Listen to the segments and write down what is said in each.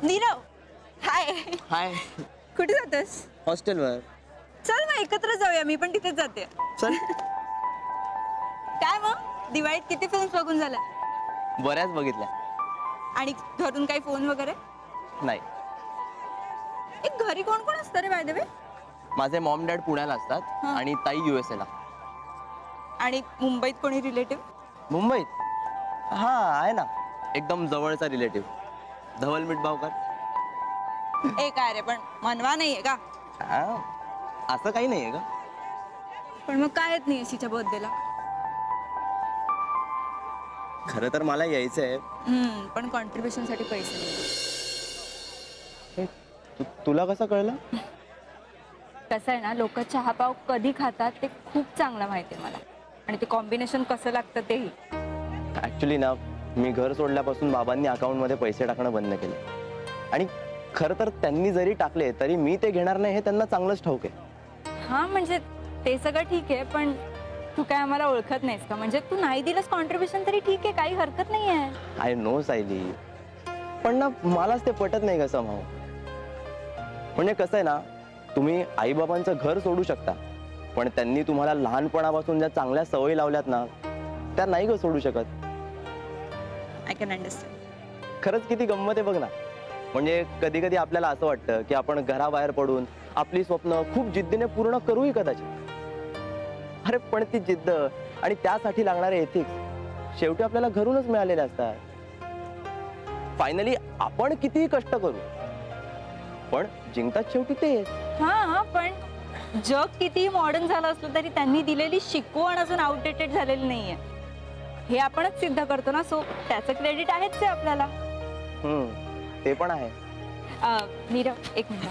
नीरव, हाय. हाय. कुठे जातोस? हॉस्टेलवर. चल मग एकत्र जाऊया, मी पण तिथेच जाते. चल. काय मग दिवाळीत किती फिल्म्स बघून झाल्या? बऱ्याच बघितल्या. आणि घरून काही फोन वगैरे? नाही. एक घरी कोण कोण असतं रे बाय द वे? माझे मॉम डॅड पुण्याला असतात आणि ताई USA ला. आणि मुंबईत कोणी रिलेटिव्ह? मुंबईत हा आहे ना, एकदम जवळचा रिलेटिव्ह, धवल मिठभावकर. ए काय रे, पण मनवा नाहीये का? असं काही नाहीये का? पण मग काय येत नाही सीच्या बर्थडेला? खरं तर मला यायचंय. पण कॉन्ट्रीब्युशन साठी पैसे नाही. तुला कसं कळलं? कसं आहे ना, लोक चहा पाव कधी खातात ते खूप चांगलं माहिती आहे मला, आणि ते कॉम्बिनेशन कसं लागतं तेही. ऍक्च्युली ना, मी घर सोडल्यापासून बाबांनी अकाउंटमध्ये पैसे टाकणं बंद केले. आणि खरं तर त्यांनी जरी टाकले तरी मी ते घेणार नाही हे त्यांना चांगलंच ठाऊक आहे. हा म्हणजे ते सगळं ठीक आहे, पण तू काय आम्हाला ओळखत नाहीस का? म्हणजे तू नाही दिलंस कॉन्ट्रीब्युशन तरी ठीक आहे, काही हरकत नाही आहे. आय नो सायली, पण ना मलाच ते पटत नाही कसं भाऊ. म्हणजे कसं आहे ना, तुम्ही आईबाबांचं घर सोडू शकता, पण त्यांनी तुम्हाला लहानपणापासून ज्या चांगल्या सवयी लावल्यात ना, त्या नाही ग सोडू शकत. I can understand. खरंच किती गंमत आहे बघ ना. म्हणजे कधी कधी आपल्याला असं वाटतं की आपण घराबाहेर पडून आपली स्वप्न खूप जिद्दीने पूर्ण करूही कदाचित. अरे पण ती जिद्द आणि त्यासाठी लागणारे एथिक्स शेवटी आपल्याला घरूनच मिळालेले असतात. फायनली आपण कितीही कष्ट करू, पण जिंकतात शेवटी ते. हा, पण जग किती मॉडर्न झालं असलं तरी त्यांनी दिलेली शिकवण अजून आउटडेटेड झालेली नाहीये, हे आपणच सिद्ध करतो ना. सो त्याचं क्रेडिट आहेच आहे आपल्याला. ते पण आहे. नीरव, एक मिनिट.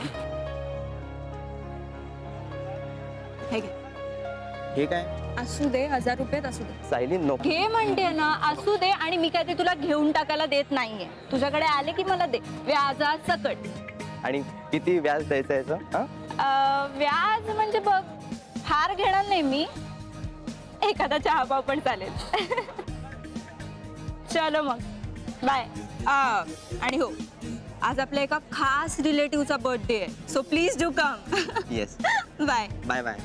हे काय? असू दे, 1000 रुपयात असू दे. सायली नको. घे म्हणते ना, असू दे. आणि मी काय ते तुला घेऊन टाकायला देत नाहीये, तुझ्याकडे आले की मला दे, व्याजा सकट. आणि किती व्याज द्यायचं याचं? व्याज म्हणजे बघ, फार घेणार नाही मी, एखादा चहा पाव पण चालेल. चलो मग बाय. आणि हो, आज आपल्या एका खास रिलेटिव्हचा बर्थडे आहे, so please do come. Yes. Bye bye bye.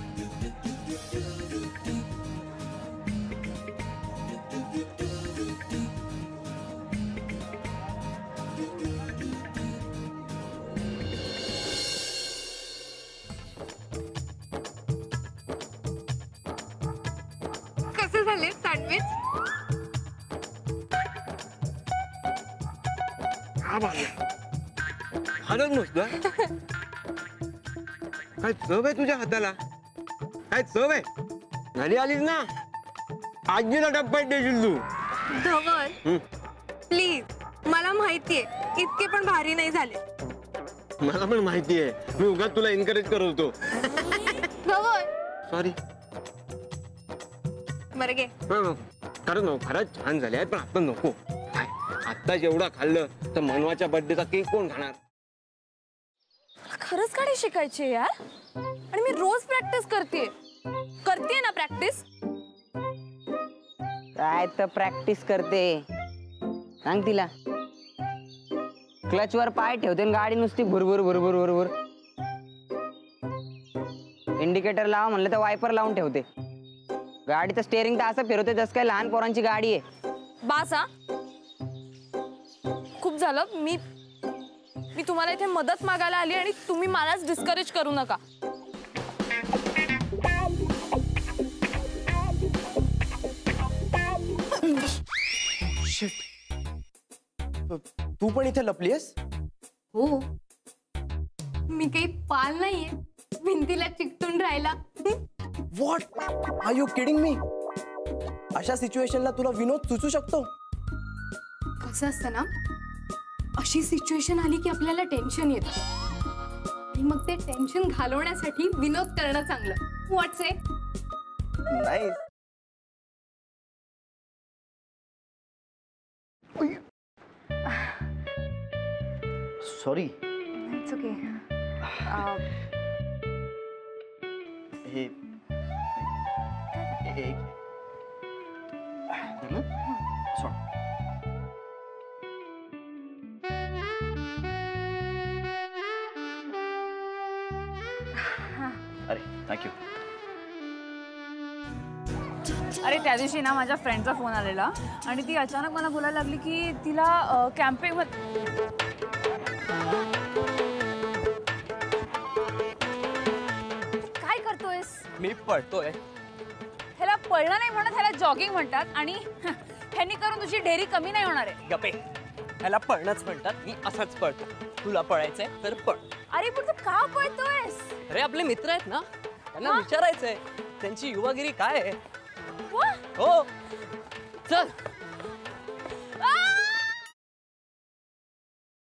कसे झाले सँडविच? हालत मस्त. काय चव आहे तुझ्या हाताला? काय चव आहे? घरी आलीस ना, आजीला डब्यात देशील तू. धवल प्लीज, मला माहितीये इतके पण भारी नाही झाले. मला पण माहितीये, मी उगाच तुला एनकरेज करत होतो. धवल सॉरी. बरं घे. खरंच छान झाले आहेत, पण आता नको. आता जेवढं खाल्लं तर मनवाच्या बर्थडेचा केक कोण खाणार? खरंच गाडी शिकायची यार, आणि मी रोज प्रॅक्टिस करते ना प्रॅक्टिस. काय तर प्रॅक्टिस करते, सांग तिला. क्लच वर पाय ठेवते आणि गाडी नुसती भुरभुर भुरभुर भुरभुर. इंडिकेटर लावा म्हणलं तर वायपर लावून ठेवते. गाडीचं स्टेअरिंग तर असं फिरवते जसं काय लहान पोरांची गाडी आहे. बासा, खूप झालं. मी तुम्हाला इथे मदत मागायला आली आणि तुम्ही मलाच डिस्करेज करू नका. तू पण इथे लपलीयस? हो, मी काही पाल नाहीये भिंतीला चिकटून राहिला. What are you kidding me? अशा सिच्युएशनला तुला विनोद सुचू शकतो? कसं असतं ना, अशी सिच्युएशन आली की आपल्याला टेन्शन येतं, आणि मग ते टेन्शन घालवण्यासाठी विनोद करणं चांगलं. व्हॉट्स इट? नाही. सॉरी. It's okay. हे थँक्यू. अरे त्या दिवशी ना माझ्या फ्रेंडचा फोन आलेला आणि ती अचानक मला बोलायला लागली की तिला कॅम्पिंग काय करतोयस? मी पळतोय. ह्याला पळणं नाही म्हणत, ह्याला जॉगिंग म्हणतात आणि ह्यांनी करून तुझी ढेरी कमी नाही होणार आहे. गपे, ह्याला पळणंच म्हणतात. मी असंच पळतो. तुला पळायचंय तर पळ. अरे पण तू का पळतोयस? अरे आपले मित्र आहेत ना, त्यांना हा? विचारायचंय त्यांची युवागिरी काय आहे. वा, हो चल.